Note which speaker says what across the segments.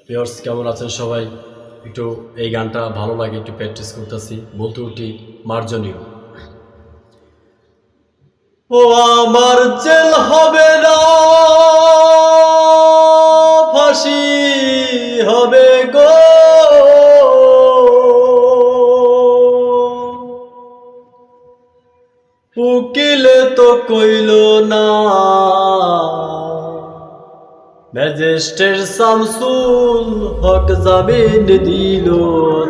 Speaker 1: Viewers কেমন আছেন সবাই? একটু এই গানটা ভালো লাগে, একটু প্র্যাকটিস করতেছি। বলতে উঠি মার্জনীয়। ও আমার জেল হবে না, ফাঁসি হবে গো। উকিলে তো কইল না, ম্যাজিস্ট্রেট শামসুল হক জামিন দিল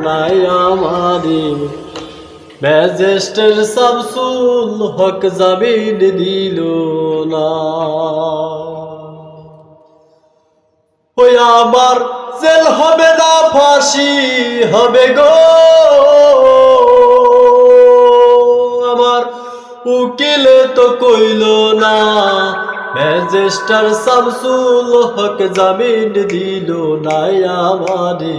Speaker 1: নাই আমারে। ম্যাজিস্ট্রেট শামসুল হক জামিন দিল না। ওই আমার জেল হবে না, ফাঁসি হবে গো। আমার উকিলে তো কইল না, ম্যাজিস্ট্রেট শামসুল হক জামিন দিল নাই আমারে।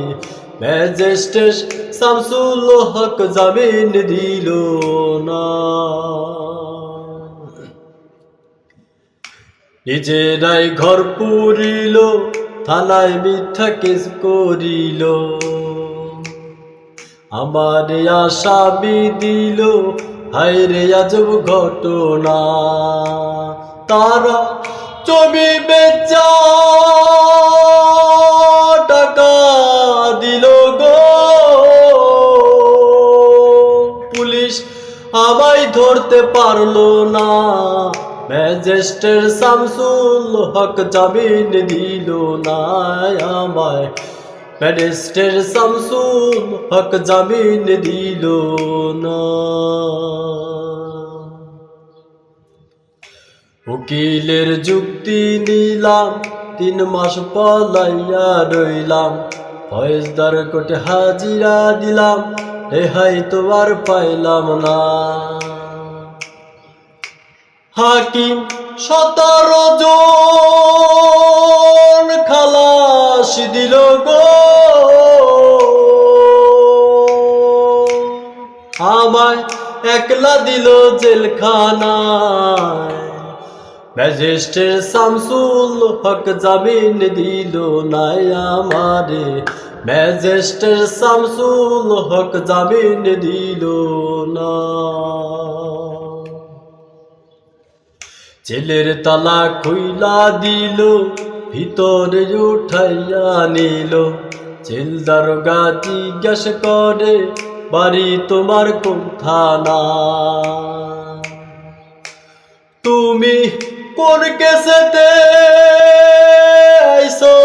Speaker 1: ম্যাজিস্ট্রেট শামসুল হক জামিন দিল না। নিজেরাই ঘর পুরিল, থানায় মিথ্যা কেস করিল, আমার আসামি দিল। হায়রে আজব ঘটনা, তারা জমি বেচা টাকা দিল গো। পুলিশ আমায় ধরতে পারলো না, ম্যাজিস্ট্রেট শামসুল হক জামিন দিল না আমায়। ম্যাজিস্ট্রেট শামসুল হক জামিন দিল না। উকিলের যুক্তি নিলাম, 3 মাস পলাইয়া রইলাম। ফৌজদার কোর্টে হাজিরা দিলাম, রেহাই তো আর পাইলাম না। হাকিম 17 জন খালাস দিল গো। আমায় একলা দিল জেলখানায়, ম্যাজিস্ট্রেট শামসুল হক জামিন দিল নাই আমারে। ম্যাজিস্ট্রেট শামসুল হক জামিন দিল না। জেলের তালা খুইলা দিল, ভিতরে উঠাইয়া নিল। জেল দারোগা জিজ্ঞাস করে, বাড়ি তোমার কোন থানা? তুমি কোন কেসেতে আইছো?